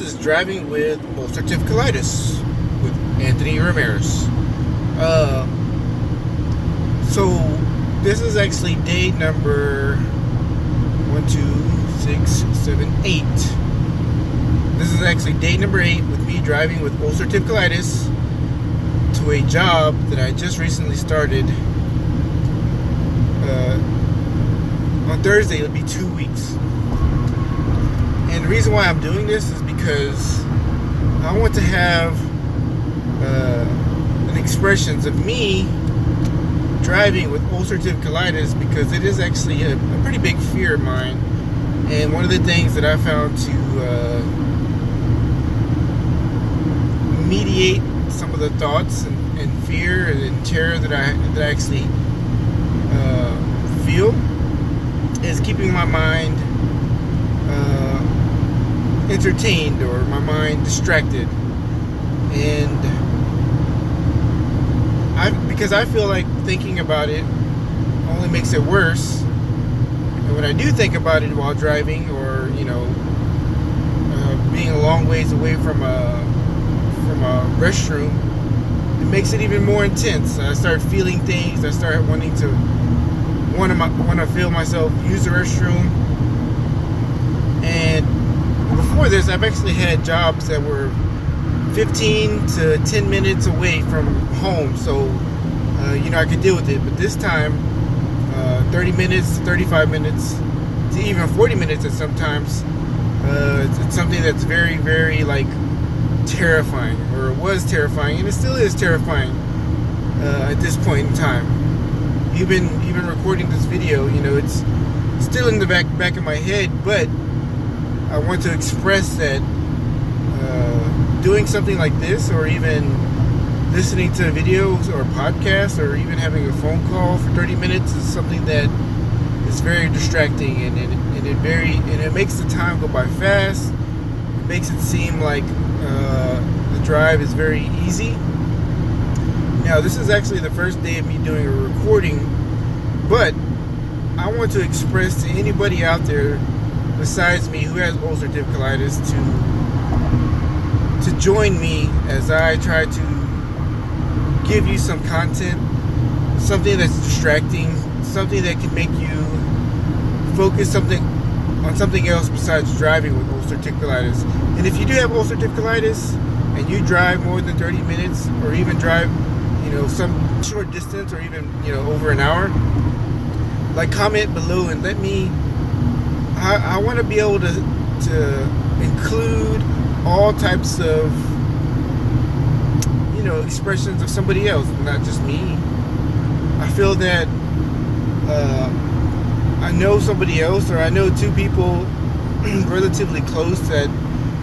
This is Driving with Ulcerative Colitis with Anthony Ramirez. So this is actually day number 8. This is actually day number 8 with me driving with Ulcerative Colitis to a job that I just recently started. On Thursday, it'll be 2 weeks. And the reason why I'm doing this is because I want to have an expressions of me driving with ulcerative colitis, because it is actually a pretty big fear of mine. And one of the things that I found to mediate some of the thoughts and fear and terror that I actually feel is keeping my mind entertained, or my mind distracted. And because I feel like thinking about it only makes it worse. And when I do think about it while driving, or being a long ways away from a restroom, it makes it even more intense. I start feeling things. I start wanting to feel myself use the restroom. And before this, I've actually had jobs that were 15 to 10 minutes away from home, so I could deal with it. But this time, 30 minutes, 35 minutes, to even 40 minutes at sometimes, it's something that's very, very terrifying, or it was terrifying, and it still is terrifying at this point in time. Even recording this video, it's still in the back of my head, but I want to express that doing something like this, or even listening to videos or podcasts, or even having a phone call for 30 minutes is something that is very distracting, and it makes the time go by fast. It makes it seem like the drive is very easy. Now, this is actually the first day of me doing a recording, but I want to express to anybody out there besides me who has ulcerative colitis to join me as I try to give you some content, something that's distracting, something that can make you focus on something else besides driving with ulcerative colitis. And if you do have ulcerative colitis and you drive more than 30 minutes, or even drive some short distance, or even over an hour, comment below and let me. I want to be able to include all types of expressions of somebody else, not just me. I feel that I know somebody else, or I know two people relatively close that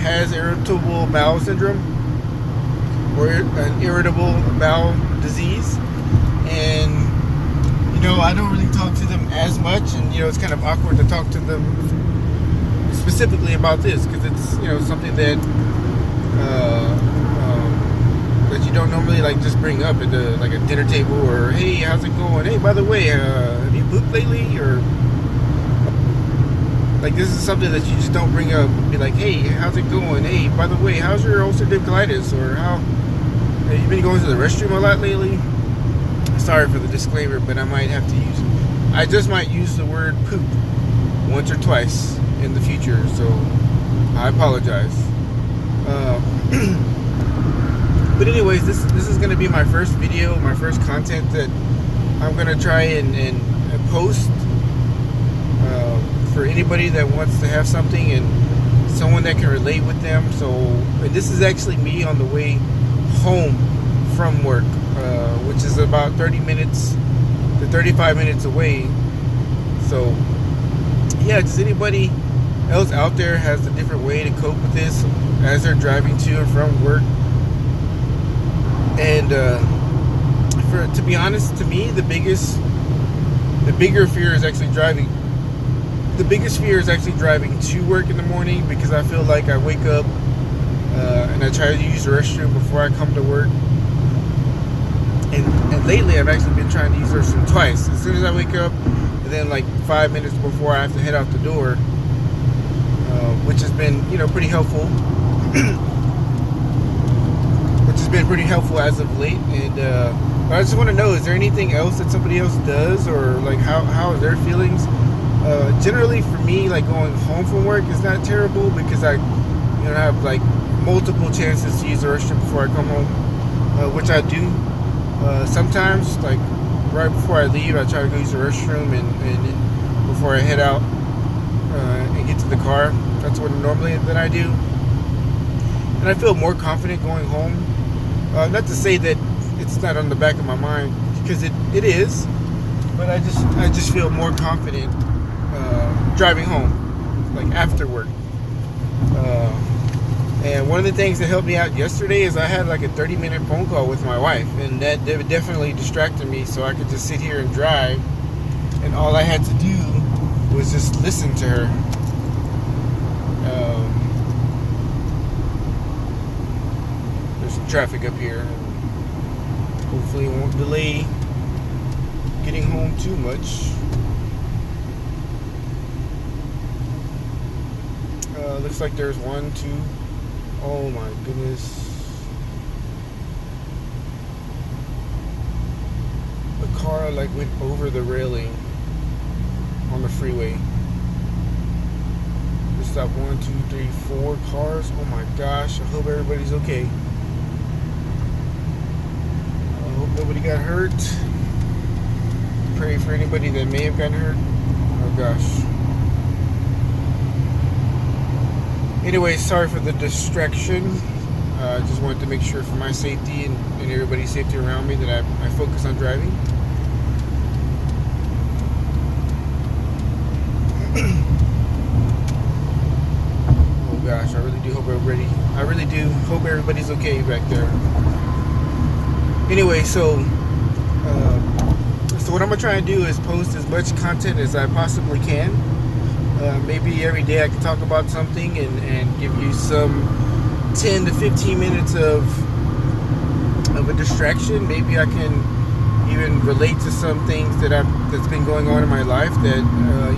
has irritable bowel syndrome, or an irritable bowel disease, and I don't really talk to them as much, and it's kind of awkward to talk to them specifically about this, because it's something that that you don't normally just bring up at a dinner table, or hey, how's it going? Hey, by the way, have you pooped lately? Or this is something that you just don't bring up. Be like, hey, how's it going? Hey, by the way, how's your ulcerative colitis? Or have you been going to the restroom a lot lately? Sorry for the disclaimer, but I just might use the word poop once or twice in the future, so I apologize. But anyways, this is going to be my first video, my first content that I'm going to try and post for anybody that wants to have something and someone that can relate with them. So, and this is actually me on the way home from work, which is about 30 minutes to 35 minutes away. So yeah, just anybody else out there has a different way to cope with this as they're driving to and from work. And to be honest, to me, the biggest fear is actually driving to work in the morning, because I feel like I wake up and I try to use the restroom before I come to work. And lately, I've actually been trying to use the restroom twice. As soon as I wake up, and then 5 minutes before I have to head out the door, which has been, pretty helpful. which has been pretty helpful as of late. And but I just want to know, is there anything else that somebody else does, or like how are their feelings? Generally, for me, like going home from work is not terrible because I have like multiple chances to use the restroom before I come home, which I do. Sometimes, like right before I leave, I try to go use the restroom, and before I head out and get to the car. That's what normally that I do, and I feel more confident going home. Not to say that it's not on the back of my mind, because it is, but I just feel more confident driving home, like after work. And one of the things that helped me out yesterday is I had like a 30-minute phone call with my wife, and that definitely distracted me, so I could just sit here and drive, and all I had to do was just listen to her. There's some traffic up here. Hopefully it won't delay getting home too much. Looks like there's 1, 2. Oh my goodness. The car like went over the railing on the freeway. Just stopped 1, 2, 3, 4 cars. Oh my gosh. I hope everybody's okay. I hope nobody got hurt. Pray for anybody that may have gotten hurt. Oh gosh. Anyway, sorry for the distraction. I just wanted to make sure for my safety and everybody's safety around me that I focus on driving. Oh gosh, I really do hope everybody's okay back there. Anyway, so what I'm gonna try and do is post as much content as I possibly can. Maybe every day I can talk about something and give you some 10 to 15 minutes of a distraction. Maybe I can even relate to some things that's been going on in my life that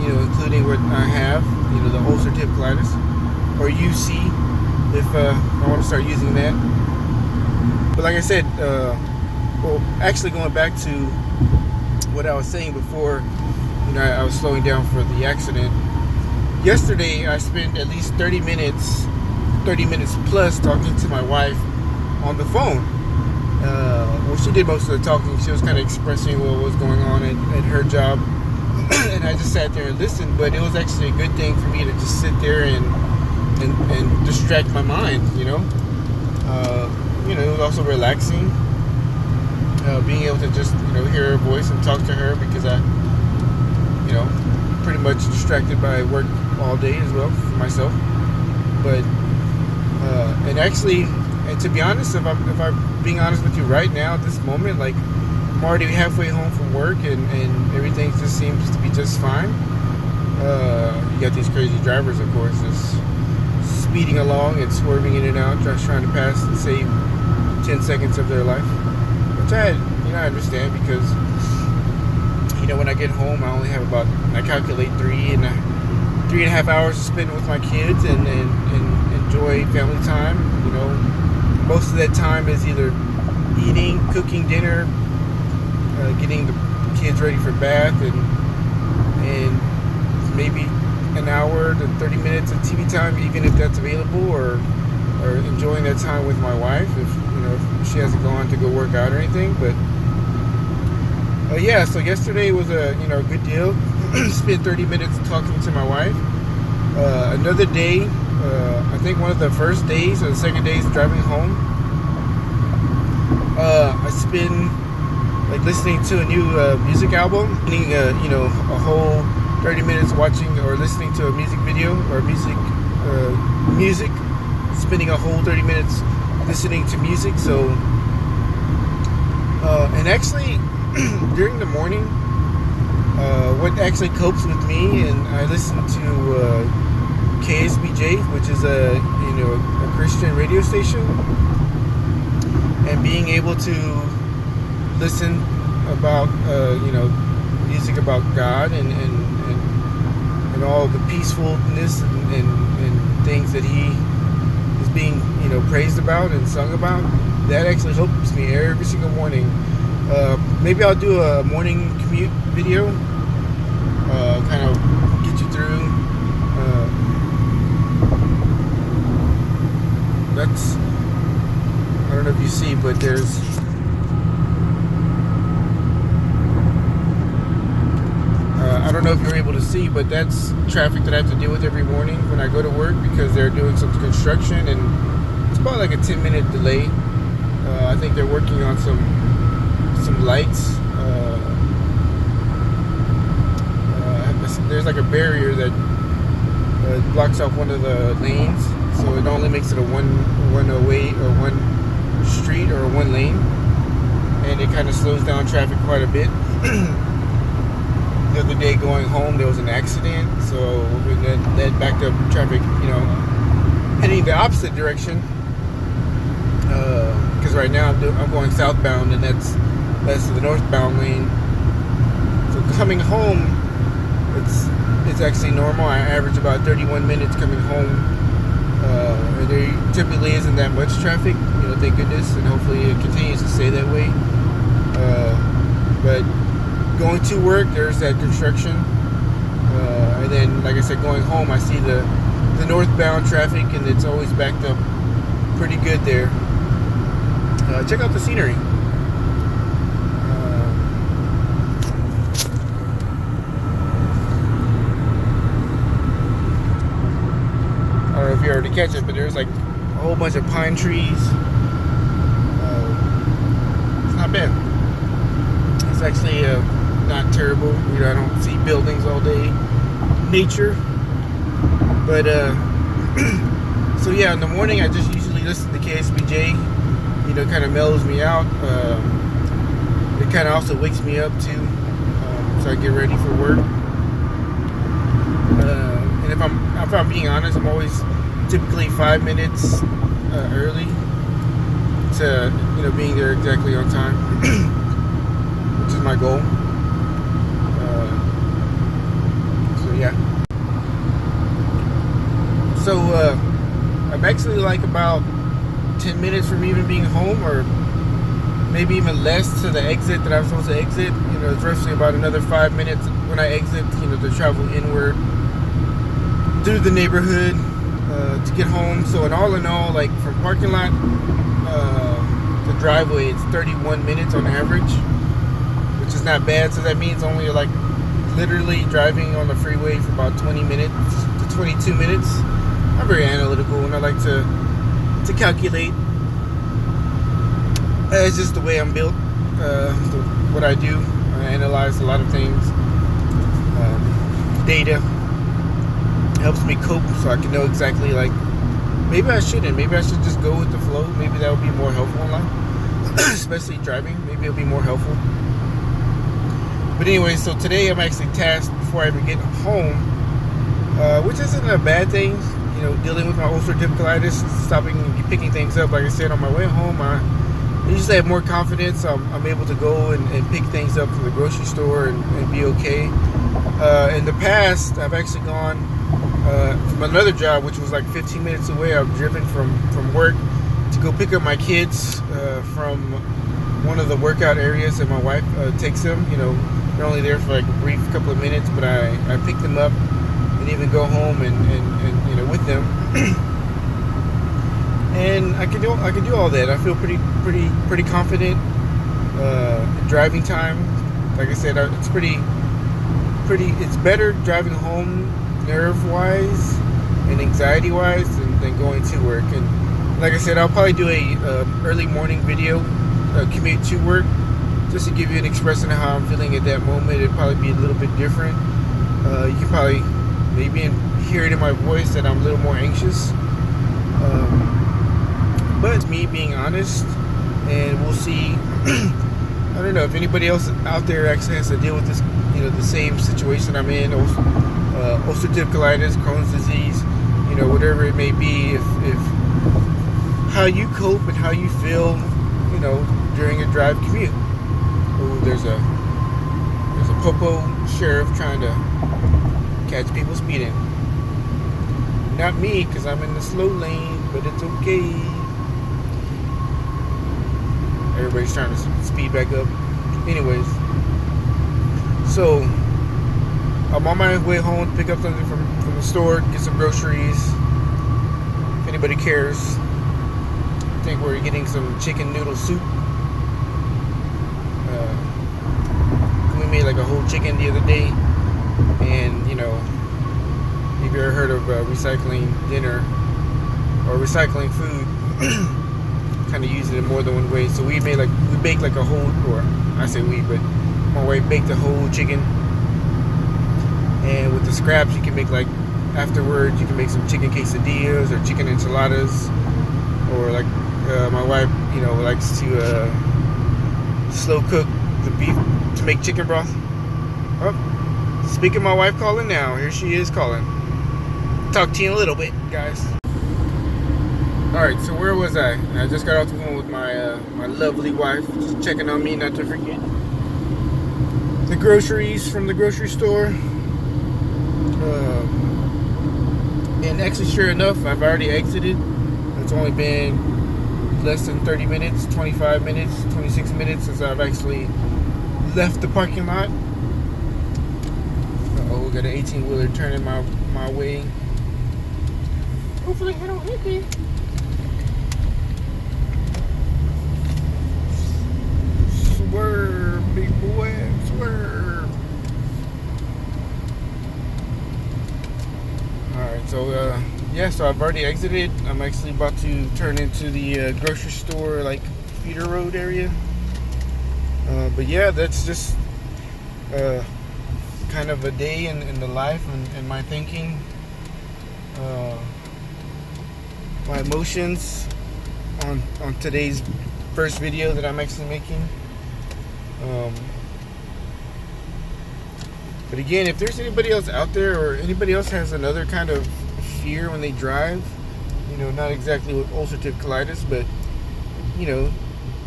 including what I have, the ulcerative colitis, or UC, if I want to start using that. But like I said, actually going back to what I was saying before, I was slowing down for the accident. Yesterday, I spent at least 30 minutes plus talking to my wife on the phone. Well, she did most of the talking. She was kind of expressing what was going on at her job. And I just sat there and listened. But it was actually a good thing for me to just sit there and distract my mind, It was also relaxing. Being able to just, hear her voice and talk to her, because I, pretty much distracted by work all day as well for myself. But and to be honest, if I'm being honest with you right now at this moment, like I'm already halfway home from work and everything just seems to be just fine. You got these crazy drivers, of course, just speeding along and swerving in and out, just trying to pass and save 10 seconds of their life, which I understand, because when I get home, I only have I calculate 3.5 hours to spend with my kids and enjoy family time. Most of that time is either eating, cooking dinner, getting the kids ready for bath, and maybe an hour to 30 minutes of TV time, even if that's available, or enjoying that time with my wife if she hasn't gone to go work out or anything. But so yesterday was a good deal. Spent 30 minutes talking to my wife. Another day, I think one of the first days or the second days driving home, I spent listening to a new music album, a whole 30 minutes watching or listening to a music video or music, spending a whole 30 minutes listening to music. So and actually during the morning, what actually copes with me, and I listen to KSBJ, which is a Christian radio station, and being able to listen about music about God and all the peacefulness and things that He is being, praised about and sung about, that actually helps me every single morning. Maybe I'll do a morning commute video, kind of get you through. That's, I don't know if you see, but there's I don't know if you're able to see, but that's traffic that I have to deal with every morning when I go to work, because they're doing some construction, and it's about like a 10-minute delay. I think they're working on some lights. There's like a barrier that blocks off one of the lanes, so it only makes it a one-way or one street or one lane, and it kind of slows down traffic quite a bit. The other day going home, there was an accident, so that backed up traffic, heading the opposite direction, because right now I'm going southbound, and that's the northbound lane. So coming home, it's actually normal. I average about 31 minutes coming home, and there typically isn't that much traffic, thank goodness, and hopefully it continues to stay that way. But going to work, there's that construction, and then, like I said, going home, I see the northbound traffic, and it's always backed up pretty good there. Check out the scenery. I don't know if you already catch it, but there's like a whole bunch of pine trees. It's not bad. It's actually not terrible. I don't see buildings all day. Nature. But so yeah, in the morning I just usually listen to KSBJ. Kind of mellows me out. It kind of also wakes me up too, so I get ready for work. And if I'm being honest, I'm always typically 5 minutes early to being there exactly on time, which is my goal. So yeah. So I'm actually like about 10 minutes from even being home, or maybe even less, to the exit that I'm supposed to exit. It's roughly about another 5 minutes when I exit, to travel inward through the neighborhood to get home. So in all, like from parking lot to driveway, it's 31 minutes on average, which is not bad. So that means only like literally driving on the freeway for about 20 minutes to 22 minutes. I'm very analytical, and I like to calculate. It's just the way I'm built. What I do, I analyze a lot of things. Data helps me cope, so I can know exactly, like, maybe I shouldn't. Maybe I should just go with the flow. Maybe that would be more helpful in life, especially driving. Maybe it'll be more helpful. But anyway, so today I'm actually tasked, before I even get home, which isn't a bad thing, dealing with my ulcerative colitis, stopping and picking things up. Like I said, on my way home, I usually have more confidence. I'm able to go and pick things up from the grocery store and be okay. In the past, I've actually gone from another job, which was like 15 minutes away. I've driven from work to go pick up my kids from one of the workout areas that my wife takes them. They're only there for like a brief couple of minutes, but I pick them up and even go home and with them. And I can do all that. I feel pretty confident. Driving time, like I said, it's it's better driving home nerve-wise and anxiety-wise than going to work. And like I said, I'll probably do a early morning video, commute to work, just to give you an expression of how I'm feeling at that moment. It'd probably be a little bit different. You can probably maybe hear it in my voice that I'm a little more anxious. But it's me being honest, and we'll see. I don't know if anybody else out there actually has to deal with this, the same situation I'm in, ulcerative colitis, Crohn's disease, whatever it may be. If how you cope and how you feel, during a drive commute. Oh, there's a popo sheriff trying to catch people speeding. Not me, because I'm in the slow lane. but it's okay. Everybody's trying to speed back up. Anyways, so I'm on my way home to pick up something from the store, get some groceries. If anybody cares, I think we're getting some chicken noodle soup. We made like a whole chicken the other day, and you know, have you ever heard of recycling dinner or recycling food? Kind of use it in more than one way. So we baked like a whole, or I say we, but my wife baked a whole chicken, and with the scraps you can make, like, afterwards you can make some chicken quesadillas or chicken enchiladas, or like my wife, you know, likes to slow cook the beef to make chicken broth. Oh, speaking of my wife calling now, here she is calling. Talk to you in a little bit, guys. Alright, so where was I? I just got off the phone with my my lovely wife, just checking on me, not to forget the groceries from the grocery store. And actually, sure enough, I've already exited. It's only been less than 30 minutes, 25 minutes, 26 minutes since I've actually left the parking lot. We got an 18-wheeler turning my way. Hopefully I don't hit me. Swerve, big boy, swerve. Alright, so yeah, so I've already exited. I'm actually about to turn into the grocery store, like, feeder road area. But yeah, that's just kind of a day in the life and my thinking, my emotions on today's first video that I'm actually making. But again, if there's anybody else out there, or anybody else has another kind of fear when they drive, you know, not exactly with ulcerative colitis, but you know,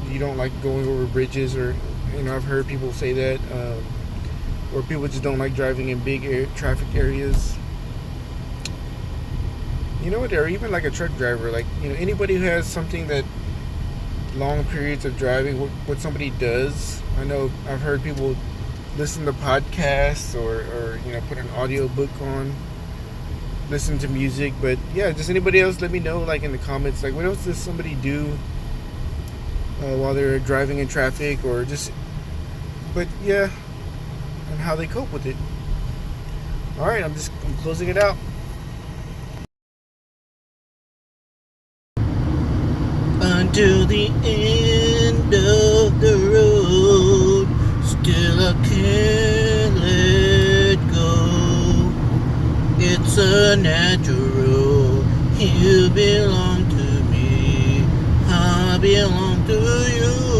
you don't like going over bridges, or, you know, I've heard people say that, or people just don't like driving in big traffic areas. You know what, or even like a truck driver, like, you know, anybody who has something that long periods of driving, what somebody does. I know I've heard people listen to podcasts, or you know, put an audio book on, listen to music. But yeah, just anybody else, let me know, like, in the comments, like, what else does somebody do while they're driving in traffic, or just, but yeah, and how they cope with it. Alright, I'm closing it out. Until the end of the road, still I can't let go. It's unnatural. You belong to me, I belong to you.